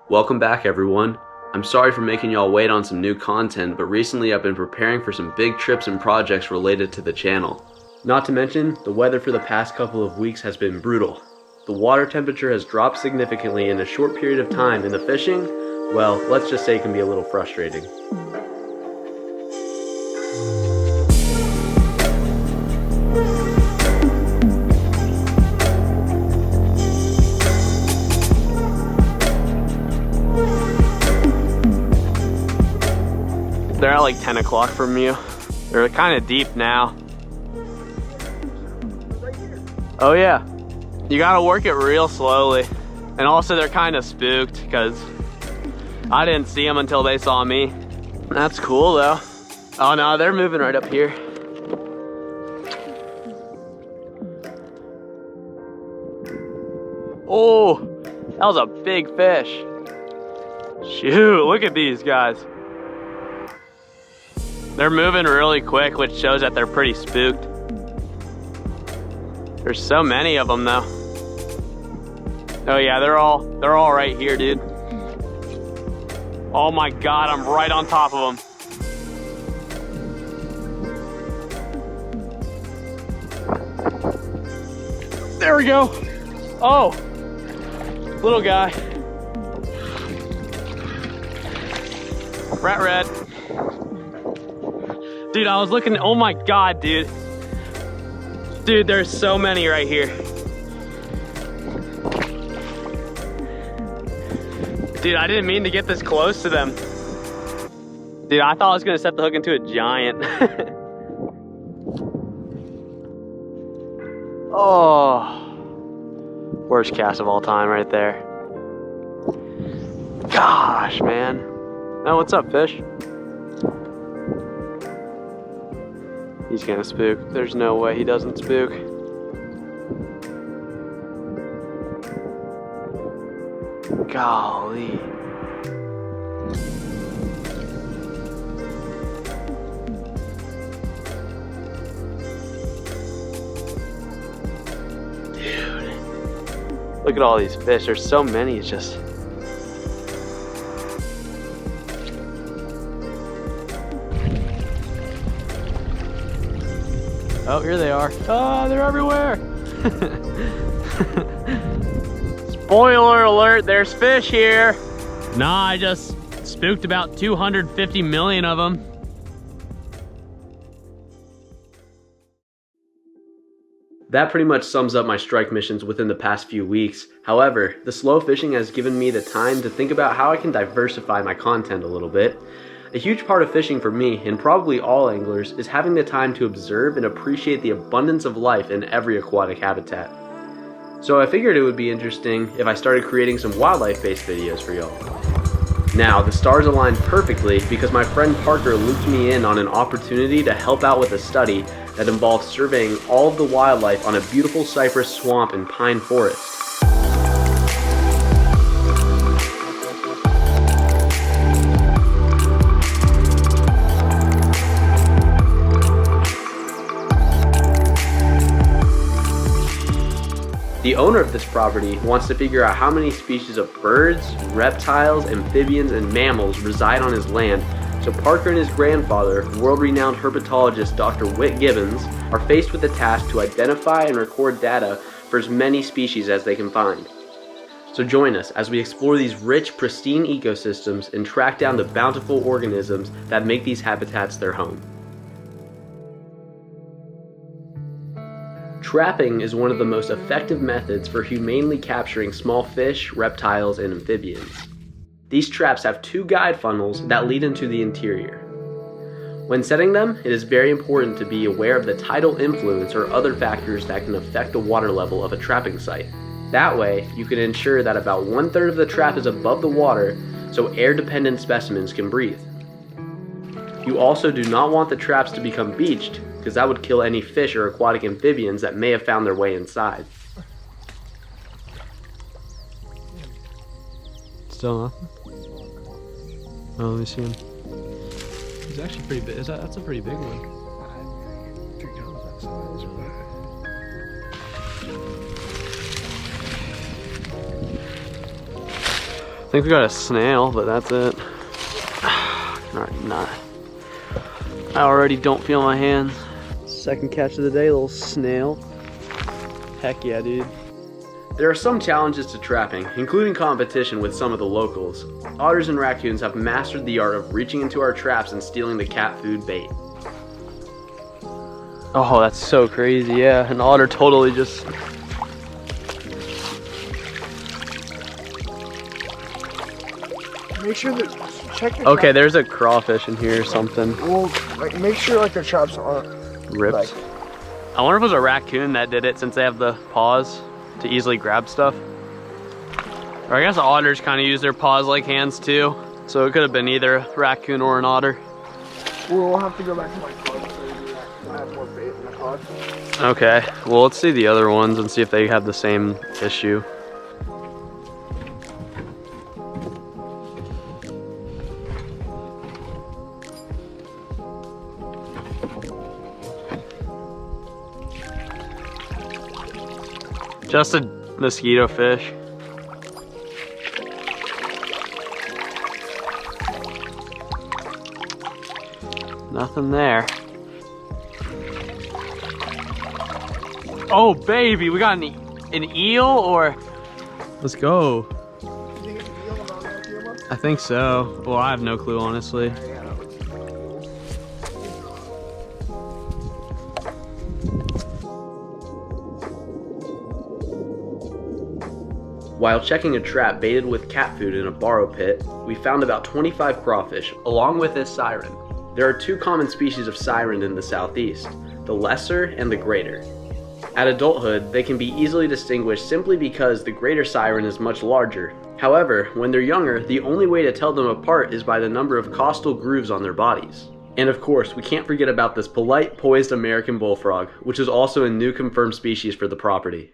Welcome back, everyone. I'm sorry for making y'all wait on some new content, but recently I've been preparing for some big trips and projects related to the channel. Not to mention, the weather for the past couple of weeks has been brutal. The water temperature has dropped significantly in a short period of time, and the fishing, well, let's just say it can be a little frustrating. They're at like 10 o'clock from you. They're kind of deep now. Oh yeah. You gotta work it real slowly. And also they're kind of spooked because I didn't see them until they saw me. That's cool though. Oh no, they're moving right up here. Oh, that was a big fish. Shoot, look at these guys. They're moving really quick, which shows that they're pretty spooked. There's so many of them though. Oh yeah, they're all right here, dude. Oh my God, I'm right on top of them. There we go. Oh, little guy. Red. Dude, I was looking, oh my God, dude. Dude, there's so many right here. Dude, I didn't mean to get this close to them. Dude, I thought I was gonna set the hook into a giant. Oh, worst cast of all time right there. Gosh, man. Oh, what's up, fish? He's gonna spook. There's no way he doesn't spook. Golly. Dude. Look at all these fish. There's so many, it's just... Oh, here they are. Oh, they're everywhere. Spoiler alert, there's fish here. Nah, I just spooked about 250 million of them. That pretty much sums up my strike missions within the past few weeks. However, the slow fishing has given me the time to think about how I can diversify my content a little bit. A huge part of fishing for me, and probably all anglers, is having the time to observe and appreciate the abundance of life in every aquatic habitat. So I figured it would be interesting if I started creating some wildlife-based videos for y'all. Now, the stars aligned perfectly because my friend Parker looped me in on an opportunity to help out with a study that involved surveying all of the wildlife on a beautiful cypress swamp and pine forest. The owner of this property wants to figure out how many species of birds, reptiles, amphibians, and mammals reside on his land, so Parker and his grandfather, world-renowned herpetologist Dr. Whit Gibbons, are faced with the task to identify and record data for as many species as they can find. So join us as we explore these rich, pristine ecosystems and track down the bountiful organisms that make these habitats their home. Trapping is one of the most effective methods for humanely capturing small fish, reptiles, and amphibians. These traps have two guide funnels that lead into the interior. When setting them, it is very important to be aware of the tidal influence or other factors that can affect the water level of a trapping site. That way, you can ensure that about 1/3 of the trap is above the water so air-dependent specimens can breathe. You also do not want the traps to become beached, because that would kill any fish or aquatic amphibians that may have found their way inside. Still nothing? Oh, let me see him. He's actually pretty big. That's a pretty big one. I think we got a snail, but that's it. Not. I already don't feel my hands. Second catch of the day, little snail. Heck yeah, dude. There are some challenges to trapping, including competition with some of the locals. Otters and raccoons have mastered the art of reaching into our traps and stealing the cat food bait. Oh, that's so crazy, yeah. An otter totally just... Make sure that, check the Okay, trap. there's a crawfish in here or something. Well, like, make sure like the traps aren't Ripped. like, I wonder if it was a raccoon that did it since they have the paws to easily grab stuff. Or I guess otters kind of use their paws like hands too. So it could have been either a raccoon or an otter. we'll have to go back to my car so I have more bait in the car. Okay, well let's see the other ones and see if they have the same issue. Just a mosquito fish. Nothing there. Oh baby, we got an eel or... Let's go. You think it's an eel and not an eel? I think so. Well, I have no clue, honestly. While checking a trap baited with cat food in a borrow pit, we found about 25 crawfish, along with this siren. There are two common species of siren in the southeast, the lesser and the greater. At adulthood, they can be easily distinguished simply because the greater siren is much larger. However, when they're younger, the only way to tell them apart is by the number of costal grooves on their bodies. And of course, we can't forget about this polite, poised American bullfrog, which is also a new confirmed species for the property.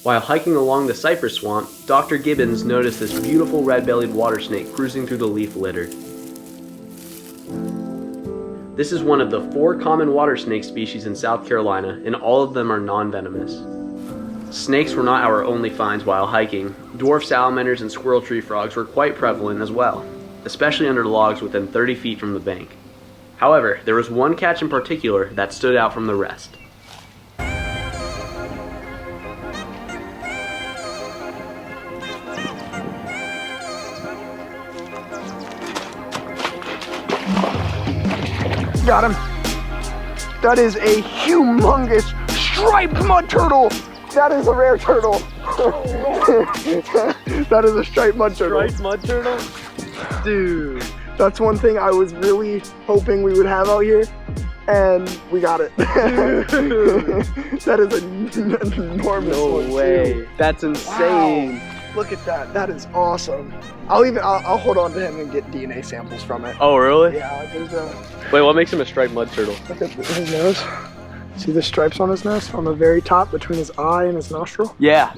While hiking along the Cypress swamp, Dr. Gibbons noticed this beautiful red-bellied water snake cruising through the leaf litter. This is one of the 4 common water snake species in South Carolina, and all of them are non-venomous. Snakes were not our only finds while hiking. Dwarf salamanders and squirrel tree frogs were quite prevalent as well, especially under logs within 30 feet from the bank. However, there was one catch in particular that stood out from the rest. Got him. That is a humongous striped mud turtle. That is a rare turtle. That is a striped mud turtle. Striped mud turtle? Dude. That's one thing I was really hoping we would have out here, and we got it. That is an enormous one. No way. Too. That's insane. Wow. Look at that. That is awesome. I'll hold on to him and get DNA samples from it. Oh, really? Yeah, there's a... Wait, what makes him a striped mud turtle? Look at his nose. See the stripes on his nose? On the very top between his eye and his nostril? Yeah.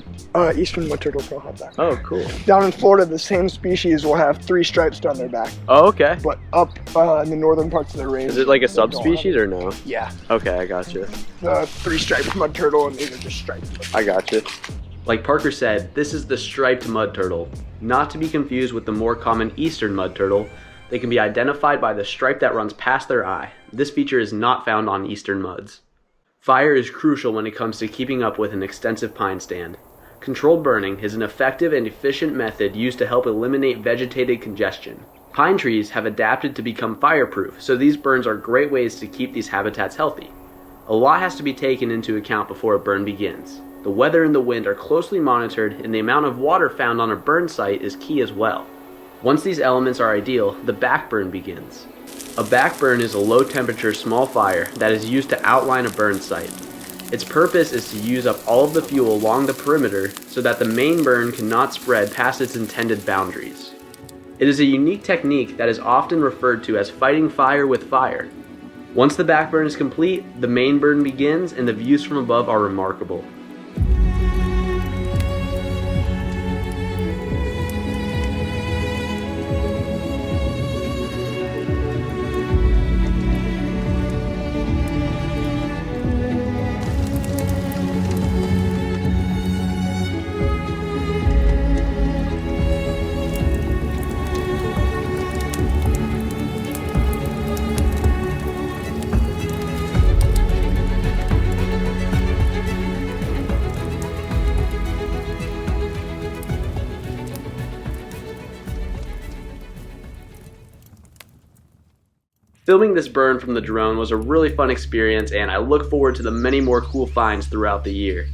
Eastern mud turtles don't have that. Oh, cool. Down in Florida, the same species will have 3 stripes down their back. Oh, okay. But up in the northern parts of the range... Is it like a subspecies or no? Yeah. Okay, I got you. The 3-striped mud turtle, and these are just striped. I got you. Like Parker said, this is the striped mud turtle. Not to be confused with the more common eastern mud turtle. They can be identified by the stripe that runs past their eye. This feature is not found on eastern muds. Fire is crucial when it comes to keeping up with an extensive pine stand. Controlled burning is an effective and efficient method used to help eliminate vegetated congestion. Pine trees have adapted to become fireproof, so these burns are great ways to keep these habitats healthy. A lot has to be taken into account before a burn begins. The weather and the wind are closely monitored, and the amount of water found on a burn site is key as well. Once these elements are ideal, the backburn begins. A backburn is a low-temperature small fire that is used to outline a burn site. Its purpose is to use up all of the fuel along the perimeter so that the main burn cannot spread past its intended boundaries. It is a unique technique that is often referred to as fighting fire with fire. Once the backburn is complete, the main burn begins, and the views from above are remarkable. Filming this burn from the drone was a really fun experience, and I look forward to the many more cool finds throughout the year.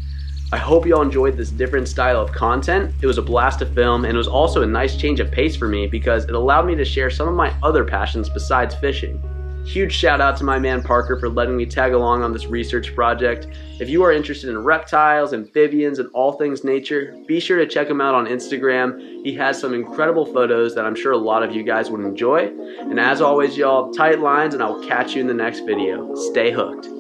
I hope you all enjoyed this different style of content. It was a blast to film, and it was also a nice change of pace for me because it allowed me to share some of my other passions besides fishing. Huge shout out to my man Parker for letting me tag along on this research project. If you are interested in reptiles, amphibians, and all things nature, be sure to check him out on Instagram. He has some incredible photos that I'm sure a lot of you guys would enjoy. And as always, y'all, tight lines, and I will catch you in the next video. Stay hooked.